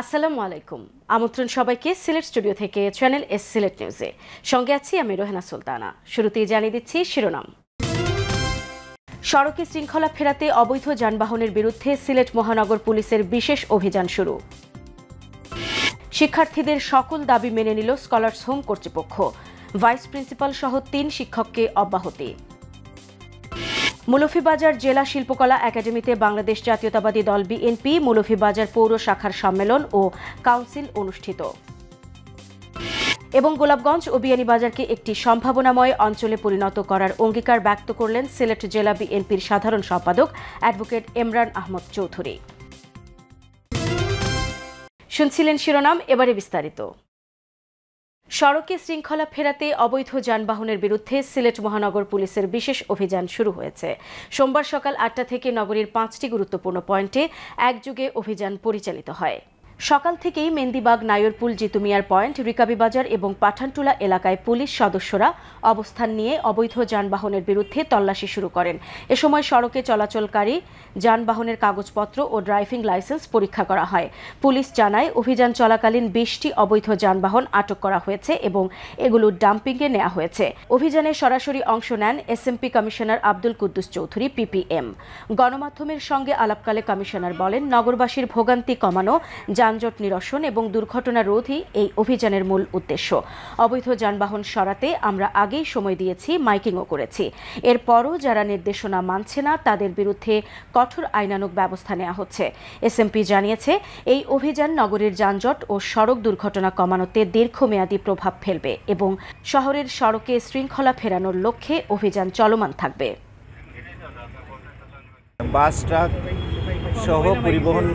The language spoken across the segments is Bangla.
আসসালামু আলাইকুম। আমন্ত্রণ সবাইকে সিলেট স্টুডিও থেকে চ্যানেল এস সিলেট নিউজে। সঙ্গে আছি আমি রোহেনা সুলতানা। শুরুতেই জানিয়ে দিচ্ছি শিরোনাম। সড়কে শৃঙ্খলা ফেরাতে অবৈধ যানবাহনের বিরুদ্ধে সিলেট মহানগর পুলিশের বিশেষ অভিযান শুরু। শিক্ষার্থীদের সকল দাবি মেনে নিল স্কলার্স হোম কর্তৃপক্ষ। ভাইস প্রিন্সিপাল সহ ৩ শিক্ষককে অব্যাহতি। মৌলভীবাজার জেলা শিল্পকলা একাডেমিতে বাংলাদেশ জাতীয়তাবাদী দল বিএনপি মৌলভীবাজার পৌর শাখার সম্মেলন ও কাউন্সিল অনুষ্ঠিত। এবং গোলাপগঞ্জ ও বিয়ানীবাজারকে একটি সম্ভাবনাময় অঞ্চলে পরিণত করার অঙ্গীকার ব্যক্ত করলেন সিলেট জেলা বিএনপির সাধারণ সম্পাদক অ্যাডভোকেট এমরান আহমদ চৌধুরী। শুনছিলেন শিরোনাম, এবারে বিস্তারিত। সড়কে শৃঙ্খলা ফেরাতে অবৈধ যানবাহনের বিরুদ্ধে সিলেট মহানগর পুলিশের বিশেষ অভিযান শুরু হয়েছে। সোমবার সকাল ৮টা থেকে নগরীর 5টি গুরুত্বপূর্ণ পয়েন্টে একযোগে অভিযান পরিচালিত হয়। সকাল থেকেই মেন্দিবাগ, নায়রপুল, জিতুমিয়ার পয়েন্ট, রিকাবিবাজার এবং পাঠানটুলা এলাকায় পুলিশ সদস্যরা অবস্থান নিয়ে অবৈধ যানবাহনের বিরুদ্ধে তল্লাশি শুরু করেন। এ সময় সড়কে চলাচলকারী যানবাহনের কাগজপত্র ও ড্রাইভিং লাইসেন্স পরীক্ষা করা হয়। পুলিশ জানায়, অভিযান চলাকালীন 20টি অবৈধ যানবাহন আটক করা হয়েছে এবং এগুলো ডাম্পিংয়ে নেওয়া হয়েছে। অভিযানে সরাসরি অংশ নেন SMP commissioner Abdul Quddus Chowdhury, PPM. গণমাধ্যমের সঙ্গে আলাপকালে কমিশনার বলেন, নগরবাসীর ভোগান্তি কমানো, যানজট নিরসন এবং দুর্ঘটনা রোধই এই অভিযানের মূল উদ্দেশ্য। অবৈধ যানবাহন সরাতে আমরা আগেই সময় দিয়েছি, মাইকিংও করেছি। এরপরও যারা নির্দেশনা মানছে না তাদের বিরুদ্ধে কঠোর আইনানুগ ব্যবস্থা নেওয়া হচ্ছে। এসএমপি জানিয়েছে, এই অভিযান নগরীর যানজট ও সড়ক দুর্ঘটনা কমানোতে দীর্ঘমেয়াদী প্রভাব ফেলবে এবং শহরের সড়কে শৃঙ্খলা ফেরানোর লক্ষ্যে অভিযান চলমান থাকবে। বাস, ট্রাক সহ পরিবহন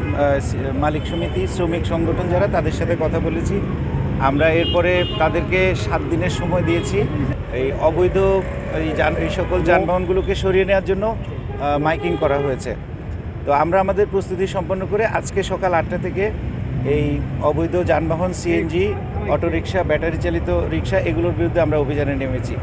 মালিক সমিতি, শ্রমিক সংগঠন যারা, তাদের সাথে কথা বলেছি। আমরা এরপরে তাদেরকে 7 দিনের সময় দিয়েছি এই অবৈধ এই সকল যানবাহনগুলোকে সরিয়ে নেওয়ার জন্য মাইকিং করা হয়েছে। তো আমরা আমাদের প্রস্তুতি সম্পন্ন করে আজকে সকাল 8টা থেকে এই অবৈধ যানবাহন, সিএনজি, অটোরিকশা, ব্যাটারি চালিত রিকশা, এগুলোর বিরুদ্ধে আমরা অভিযানে নেমেছি।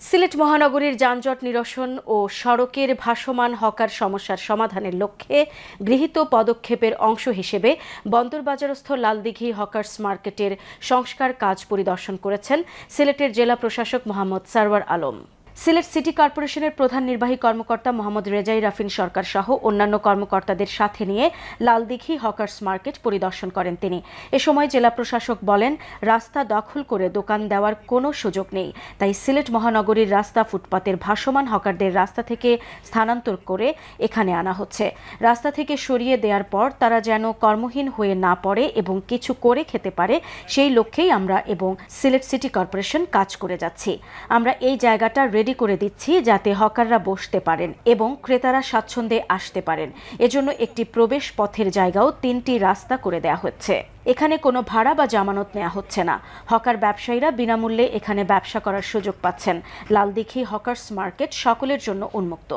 সিলেট মহানগরীর যানজট নিরসন ও সড়কের ভাসমান হকার সমস্যার সমাধানের লক্ষ্যে গৃহীত পদক্ষেপের অংশ হিসেবে বন্দরবাজারস্থ লালদিঘি হকার্স মার্কেটের সংস্কার কাজ পরিদর্শন করেছেন সিলেটের জেলা প্রশাসক মোহাম্মদ সারওয়ার আলম। সিলেট সিটি কর্পোরেশনের প্রধান নির্বাহী কর্মকর্তা মোহাম্মদ রেজাই রাফিন সরকার সহ অন্যান্য কর্মকর্তাদের সাথে নিয়ে লালদিঘি হকার্স মার্কেট পরিদর্শন করেন তিনি। এ সময় জেলা প্রশাসক বলেন, রাস্তা দখল করে দোকান দেওয়ার কোনো সুযোগ নেই, তাই সিলেট মহানগরীর রাস্তা ফুটপাতের ভাসমান হকারদের রাস্তা থেকে স্থানান্তর করে এখানে আনা হচ্ছে। রাস্তা থেকে সরিয়ে দেওয়ার পর তারা যেন কর্মহীন হয়ে না পড়ে এবং কিছু করে খেতে পারে, সেই লক্ষ্যেই আমরা এবং সিলেট সিটি কর্পোরেশন কাজ করে যাচ্ছি। আমরা এই জায়গাটা রেডি করে দিচ্ছি যাতে হকাররা বসতে পারেন এবং ক্রেতারা স্বাচ্ছন্দ্যে আসতে পারেন। এজন্য একটি প্রবেশ পথের জায়গাও 3টি রাস্তা করে দেওয়া হচ্ছে। এখানে কোনো ভাড়া বা জামানত নেওয়া হচ্ছে না। হকার ব্যবসায়ীরা বিনামূল্যে এখানে ব্যবসা করার সুযোগ পাচ্ছেন। লালদিঘি হকার্স মার্কেট সকলের জন্য উন্মুক্ত।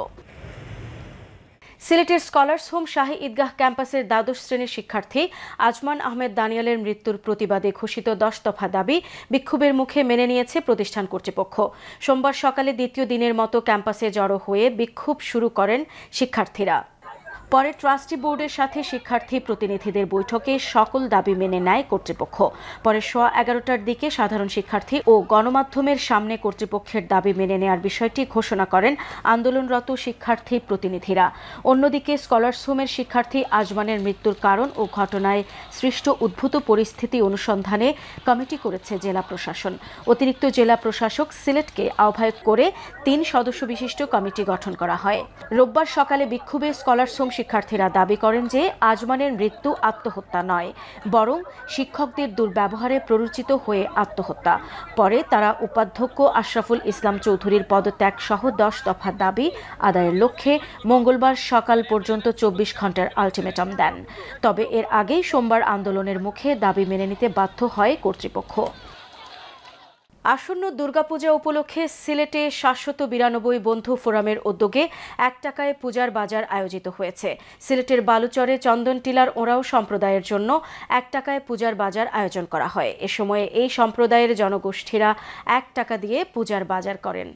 সিলেটের স্কলার্স হোম শাহী ঈদগাহ ক্যাম্পাসের দ্বাদশ শ্রেণীর শিক্ষার্থী আজমান আহমেদ দানিয়ালের মৃত্যুর প্রতিবাদে ঘোষিত 10 দফা দাবি বিক্ষোভের মুখে মেনে নিয়েছে প্রতিষ্ঠান কর্তৃপক্ষ। সোমবার সকালে দ্বিতীয় দিনের মতো ক্যাম্পাসে জড়ো হয়ে বিক্ষোভ শুরু করেন শিক্ষার্থীরা। পরে ট্রাস্টি বোর্ডের সাথে শিক্ষার্থী প্রতিনিধিদের বৈঠকে সকল দাবি মেনে নেয় কর্তৃপক্ষ। পরে 11:15টার দিকে সাধারণ শিক্ষার্থী ও গণমাধ্যমের সামনে কর্তৃপক্ষের দাবি মেনে নেওয়ার বিষয়টি ঘোষণা করেন আন্দোলনরত শিক্ষার্থী প্রতিনিধিরা। অন্যদিকে স্কলার্স হোমের শিক্ষার্থী আজমানের মৃত্যুর কারণ ও ঘটনায় সৃষ্ট উদ্ভূত পরিস্থিতি অনুসন্ধানে কমিটি করেছে জেলা প্রশাসন। অতিরিক্ত জেলা প্রশাসক সিলেটকে আহ্বায়ক করে 3 সদস্য বিশিষ্ট কমিটি গঠন করা হয়। রোববার সকালে বিক্ষোভে স্কলার্স হোম শিক্ষার্থীরা দাবি করেন যে আজমানের মৃত্যু আত্মহত্যা নয়, বরং শিক্ষকদের দুর্ব্যবহারে প্ররোচিত হয়ে আত্মহত্যা। পরে তারা উপাধ্যক্ষ আশরাফুল ইসলাম চৌধুরীর পদত্যাগ সহ 10 দফা দাবি আদায়ের লক্ষ্যে মঙ্গলবার সকাল পর্যন্ত 24 ঘন্টার আলটিমেটাম দেন। তবে এর আগেই সোমবার আন্দোলনের মুখে দাবি মেনে নিতে বাধ্য হয় কর্তৃপক্ষ। আসন্ন দুর্গাপূজা উপলক্ষে সিলেটে 792 বন্ধু ফোরামের উদ্যোগে 1 টাকায় পূজার বাজার আয়োজিত হয়েছে। সিলেটের বালুচরে চন্দনটিলার ওরাও সম্প্রদায়ের জন্য 1 টাকায় পূজার বাজার আয়োজন করা হয়। এ সময়ে এই সম্প্রদায়ের জনগোষ্ঠীরা 1 টাকা দিয়ে পূজার বাজার করেন।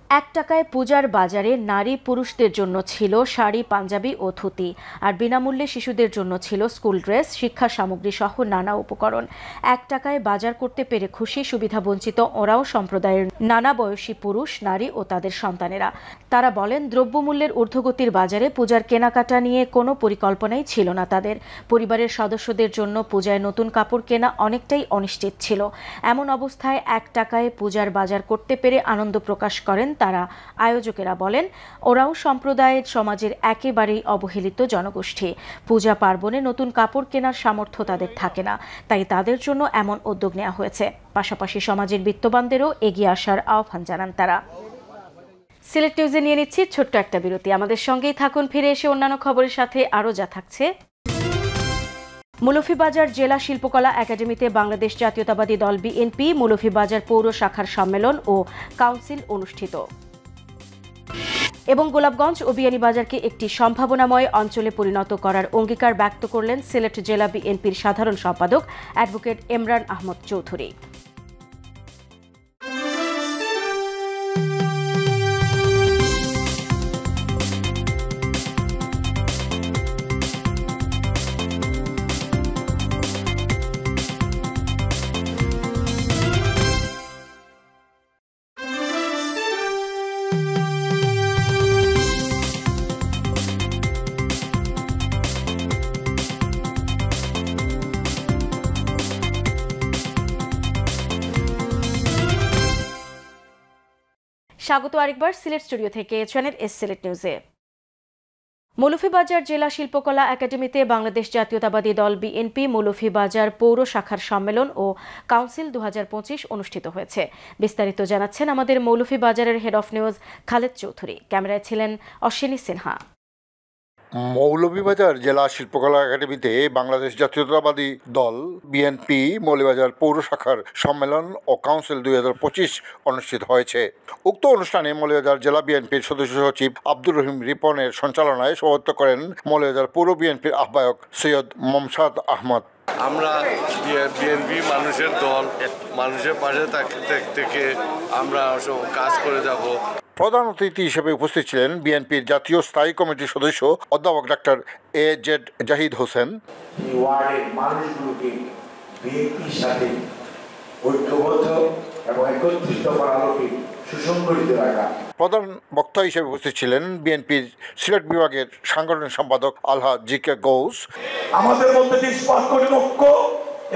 এক টাকায় পূজার বাজারে নারী পুরুষদের জন্য ছিল শাড়ি, পাঞ্জাবি ও ধুতি, আর বিনামূল্যে শিশুদের জন্য ছিল স্কুল ড্রেস, শিক্ষা সামগ্রী সহ নানা উপকরণ। এক টাকায় বাজার করতে পেরে খুশি সুবিধাবঞ্চিত ওরাও সম্প্রদায়ের নানা বয়সী পুরুষ, নারী ও তাদের সন্তানেরা। তারা বলেন, দ্রব্যমূল্যের ঊর্ধ্বগতির বাজারে পূজার কেনাকাটা নিয়ে কোনো পরিকল্পনাই ছিল না তাদের। পরিবারের সদস্যদের জন্য পূজায় নতুন কাপড় কেনা অনেকটাই অনিশ্চিত ছিল। এমন অবস্থায় এক টাকায় পূজার বাজার করতে পেরে আনন্দ প্রকাশ করেন তারা। আয়োজকেরা বলেন, ওরাও সম্প্রদায়ের সমাজের একেবারেই অবহেলিত জনগোষ্ঠী। পূজা পার্বণে নতুন কাপড় কেনার সামর্থ্য তাদের থাকে না, তাই তাদের জন্য এমন উদ্যোগ নেওয়া হয়েছে। পাশাপাশি সমাজের বিত্তবানদেরও এগিয়ে আসার আহ্বান জানান তারা। সিলেট নিউজে নিয়ে নিচ্ছি ছোট্ট একটা বিরতি। আমাদের সঙ্গেই থাকুন। ফিরে এসে অন্যান্য খবরের সাথে আরও যা থাকছে। মৌলভীবাজার জেলা শিল্পকলা একাডেমিতে বাংলাদেশ জাতীয়তাবাদী দল বিএনপি মৌলভীবাজার পৌর শাখার সম্মেলন ও কাউন্সিল অনুষ্ঠিত এবং গোলাপগঞ্জ ও বিয়ানীবাজারকে একটি সম্ভাবনাময় অঞ্চলে পরিণত করার অঙ্গীকার ব্যক্ত করলেন সিলেট জেলা বিএনপির সাধারণ সম্পাদক অ্যাডভোকেট ইমরান আহমদ চৌধুরী। স্বাগত আরেকবার সিলেট স্টুডিও থেকে চ্যানেল এস সিলেট নিউজে। মৌলভীবাজার জেলা শিল্পকলা একাডেমিতে বাংলাদেশ জাতীয়তাবাদী দল বিএনপি মৌলভীবাজার পৌর শাখার সম্মেলন ও কাউন্সিল 2025 অনুষ্ঠিত হয়েছে। বিস্তারিত জানাচ্ছেন আমাদের মৌলভীবাজারের head of news Khaled Chowdhury. ক্যামেরায় ছিলেন অশ্বিনী সিনহা। মৌলভীবাজার জেলা শিল্পকলা একাডেমিতে বাংলাদেশ জাতীয়তাবাদী দল বিএনপি মৌলভীবাজার পৌর শাখার সম্মেলন ও কাউন্সিল 2025 অনুষ্ঠিত হয়েছে। উক্ত অনুষ্ঠানে মৌলভীবাজার জেলা বিএনপির সদস্য সচিব আব্দুর রহিম রিপনের সঞ্চালনায় সভাপতিত্ব করেন মৌলভীবাজার পৌর বিএনপির আহ্বায়ক সৈয়দ মমসাদ আহমদ। আমরা বিএনপি মানুষের দল, মানুষের পাশে থেকে আমরা কাজ করে যাব। প্রধান অতিথি হিসেবে উপস্থিত ছিলেন বিএনপির জাতীয় স্থায়ী কমিটির সদস্য অধ্যাপক ডাক্তার এজেড জাহিদ হোসেন। ওয়ার্ডের মানুষগুলোকে বিএনপির সাথে ঐক্যবদ্ধ এবং একত্রিত করার লক্ষ্যে সুসংগঠিত রাখা। প্রধান বক্তা হিসেবে উপস্থিত ছিলেন বিএনপির সিলেট বিভাগের সাংগঠনিক সম্পাদক আলহাজ জিকে গৌস। আমাদের মধ্যে যে স্পষ্ট ঐক্য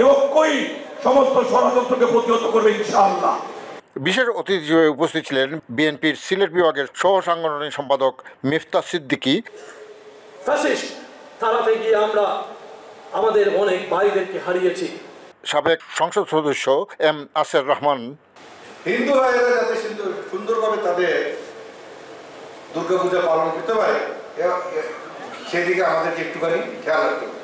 এবং ঐক্যই সমস্ত ষড়যন্ত্রকে প্রতিহত করবে ইনশাআল্লাহ। বিশেষ অতিথি হিসেবে উপস্থিত ছিলেন বিএনপির সিলেট বিভাগের সহ সাংগঠনিক সম্পাদক মিফতা সিদ্দিকী। তারা থেকে আমরা আমাদের অনেক ভাইদেরকে হারিয়েছি। সাবেক সংসদ সদস্য এম আসের রহমান। হিন্দু ভাইয়েরা যাতে সুন্দরভাবে তাদের দুর্গাপূজা পালন করতে পারে সেদিকে আমাদেরকে একটুখানি খেয়াল রাখতে হবে।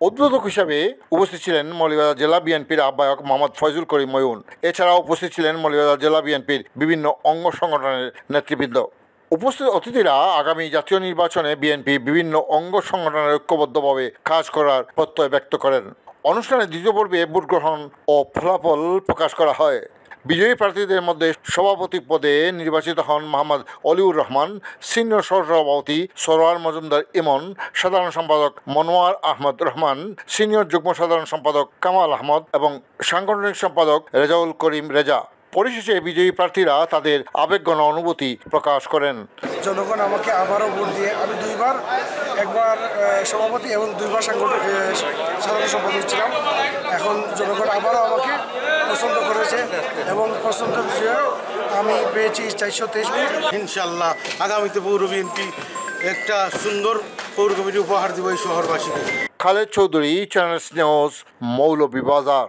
উদ্বোধক হিসাবে উপস্থিত ছিলেন মৌলভীবাজার জেলা বিএনপির আহ্বায়ক মোহাম্মদ ফয়জুল করিম ময়ূন। এছাড়াও উপস্থিত ছিলেন মৌলভীবাজার জেলা বিএনপির বিভিন্ন অঙ্গ সংগঠনের নেতৃবৃন্দ। উপস্থিত অতিথিরা আগামী জাতীয় নির্বাচনে বিএনপি বিভিন্ন অঙ্গ সংগঠনের ঐক্যবদ্ধভাবে কাজ করার প্রত্যয় ব্যক্ত করেন। অনুষ্ঠানে দ্বিতীয় পর্বে ভোট গ্রহণ ও ফলাফল প্রকাশ করা হয়। বিজয়ী প্রার্থীদের মধ্যে সভাপতি পদে নির্বাচিত হন মোহাম্মদ অলিউর রহমান, সিনিয়র সহসভাপতি সরোয়ার মজুমদার ইমন, সাধারণ সম্পাদক মনোয়ার আহমদ রহমান, সিনিয়র যুগ্ম সাধারণ সম্পাদক কামাল আহমদ এবং সাংগঠনিক সম্পাদক রেজাউল করিম রেজা। পরিশেষে বিজয়ী প্রার্থীরা তাদের আবেগঘন অনুভূতি প্রকাশ করেন। জনগণ আমাকে আবারও ভোট দিয়ে, আমি দুইবার, একবার সভাপতি এবং দুইবার সাধারণ সম্পাদক ছিলাম। এখন জনগণ আবারও আমাকে পছন্দ করেছে এবং পছন্দ আমি পেয়েছি 423 ভোট। ইনশাল্লাহ আগামীতে পৌর বিএনপি একটা সুন্দর পৌর কমিটি উপহার দেব এই শহরবাসীকে। Khaled Chowdhury, channel news, Moulvibazar.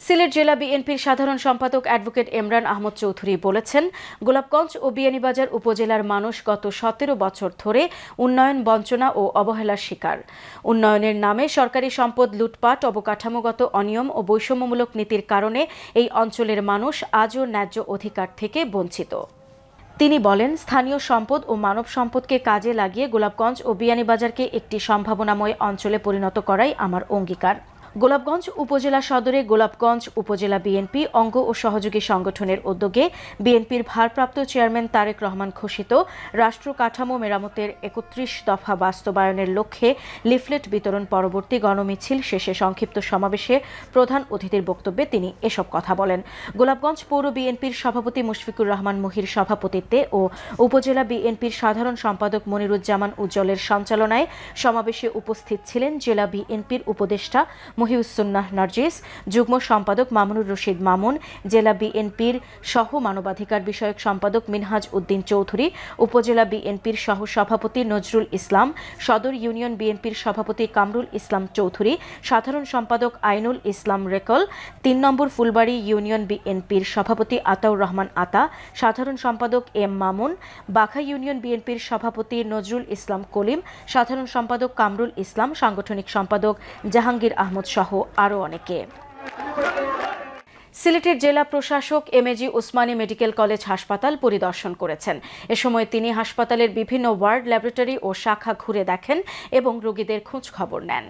সিলেট জেলা বিএনপির সাধারণ সম্পাদক অ্যাডভোকেট ইমরান আহমদ চৌধুরী বলেছেন, গোলাপগঞ্জ ও বিয়ানীবাজার উপজেলার মানুষ গত 17 বছর ধরে উন্নয়ন বঞ্চনা ও অবহেলার শিকার। উন্নয়নের নামে সরকারি সম্পদ লুটপাট, অবকাঠামোগত অনিয়ম ও বৈষম্যমূলক নীতির কারণে এই অঞ্চলের মানুষ আজও ন্যায্য অধিকার থেকে বঞ্চিত। তিনি বলেন, স্থানীয় সম্পদ ও মানব সম্পদকে কাজে লাগিয়ে গোলাপগঞ্জ ও বিয়ানীবাজারকে একটি সম্ভাবনাময় অঞ্চলে পরিণত করাই আমার অঙ্গীকার। গোলাপগঞ্জ উপজেলা সদরে গোলাপগঞ্জ উপজেলা বিএনপি অঙ্গ ও সহযোগী সংগঠনের উদ্যোগে বিএনপির ভারপ্রাপ্ত চেয়ারম্যান তারেক রহমান ঘোষিত রাষ্ট্র কাঠামো মেরামতের ৩১ দফা বাস্তবায়নের লক্ষ্যে লিফলেট বিতরণ পরবর্তী গণমিছিল শেষে সংক্ষিপ্ত সমাবেশে প্রধান অতিথির বক্তব্যে তিনি এসব কথা বলেন। গোলাপগঞ্জ পৌর বিএনপির সভাপতি মুশফিকুর রহমান মহির সভাপতিত্বে ও উপজেলা বিএনপির সাধারণ সম্পাদক মনিরুজ্জামান উজ্জ্বলের সঞ্চালনায় সমাবেশে উপস্থিত ছিলেন জেলা বিএনপির উপদেষ্টা মহিউসুন্নাহ নার্জিস, যুগ্ম সম্পাদক মামুনুর রশিদ মামুন, জেলা বিএনপির সহ মানবাধিকার বিষয়ক সম্পাদক মিনহাজ উদ্দিন চৌধুরী, উপজেলা বিএনপির সহ সভাপতি নজরুল ইসলাম, সদর ইউনিয়ন বিএনপির সভাপতি কামরুল ইসলাম চৌধুরী, সাধারণ সম্পাদক আইনুল ইসলাম রেকল, ৩ নম্বর ফুলবাড়ী ইউনিয়ন বিএনপির সভাপতি আতাউর রহমান আতা, সাধারণ সম্পাদক এম মামুন, বাঘা ইউনিয়ন বিএনপির সভাপতি নজরুল ইসলাম কলিম, সাধারণ সম্পাদক কামরুল ইসলাম, সাংগঠনিক সম্পাদক জাহাঙ্গীর আহমদ সহ আরও অনেকে। সিলেটের জেলা প্রশাসক এমএজি ওসমানী মেডিকেল কলেজ হাসপাতাল পরিদর্শন করেছেন। এ সময় তিনি হাসপাতালের বিভিন্ন ওয়ার্ড, ল্যাবরেটরি ও শাখা ঘুরে দেখেন এবং রোগীদের খোঁজ খবর নেন।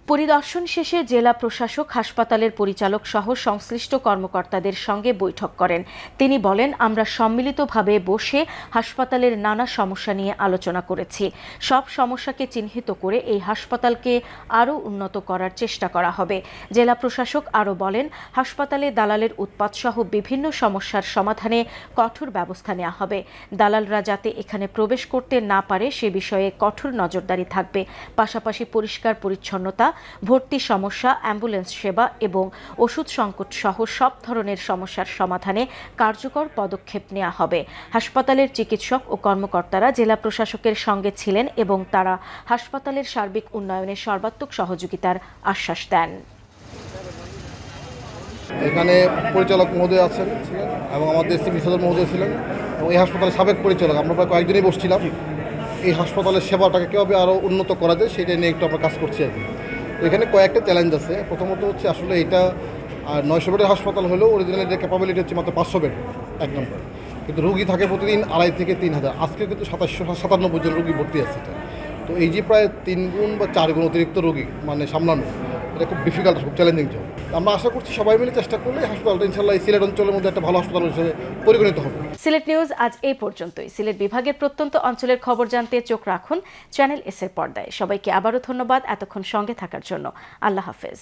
পরিদর্শন শেষে জেলা প্রশাসক হাসপাতালের পরিচালক সহ সংশ্লিষ্ট কর্মকর্তাদের সঙ্গে বৈঠক করেন। তিনি বলেন, আমরা সম্মিলিতভাবে বসে হাসপাতালের নানা সমস্যা নিয়ে আলোচনা করেছি। সব সমস্যাকে চিহ্নিত করে এই হাসপাতালকে আরও উন্নত করার চেষ্টা করা হবে। জেলা প্রশাসক আরও বলেন, হাসপাতালে দালালের উৎপাত সহ বিভিন্ন সমস্যার সমাধানে কঠোর ব্যবস্থা নেওয়া হবে। দালালরা যাতে এখানে প্রবেশ করতে না পারে সে বিষয়ে কঠোর নজরদারি থাকবে। পাশাপাশি পরিষ্কার পরিচ্ছন্নতা, ভর্তি সমস্যা, অ্যাম্বুলেন্স সেবা এবং ওষুধ সংকট সহ সব ধরনের সমস্যার সমাধানে কার্যকর পদক্ষেপ নেওয়া হবে। হাসপাতালের চিকিৎসক ও কর্মকর্তারা জেলা প্রশাসকের সঙ্গে ছিলেন এবং তারা হাসপাতালের সার্বিক উন্নয়নে সর্বাত্মক সহযোগিতার আশ্বাস দেন। এখানে পরিচালক মহোদয় আছেন এবং আমাদের সিভিল সার্জন মহোদয় ছিলেন এবং এই হাসপাতালের সাবেক পরিচালক। আমরা প্রায় কয়েকদিনই বসছিলাম এই হাসপাতালের সেবাটাকে কীভাবে আরও উন্নত করা যায় সেটা নিয়ে একটু আমরা কাজ করছি আর কি। তো এখানে কয়েকটা চ্যালেঞ্জ আছে। প্রথমত হচ্ছে আসলে এটা 900 বেডের হাসপাতাল হলেও অরিজিনাল এটা ক্যাপাবিলিটি হচ্ছে মাত্র 500 বেড, এক নম্বর। কিন্তু রুগী থাকে প্রতিদিন 2,500 থেকে 3,000। আজকে কিন্তু 797 জন রুগী ভর্তি আছে এটা। তো এই যে প্রায় 3 গুণ বা 4 গুণ অতিরিক্ত রুগী মানে সামলানো, এটা খুব ডিফিকাল্ট, খুব চ্যালেঞ্জিং জব। আমরা আশা করছি সবাই মিলে চেষ্টা করলে হাসপাতালটা ইনশাল্লাহ এই সিলেট অঞ্চলের মধ্যে একটা ভালো হাসপাতাল হিসেবে পরিগণিত হবে। সিলেট নিউজ আজ এই পর্যন্তই। সিলেট বিভাগের প্রত্যন্ত অঞ্চলের খবর জানতে চোখ রাখুন চ্যানেল এস এর পর্দায়। সবাইকে আবারও ধন্যবাদ এতক্ষণ সঙ্গে থাকার জন্য। আল্লাহ হাফেজ।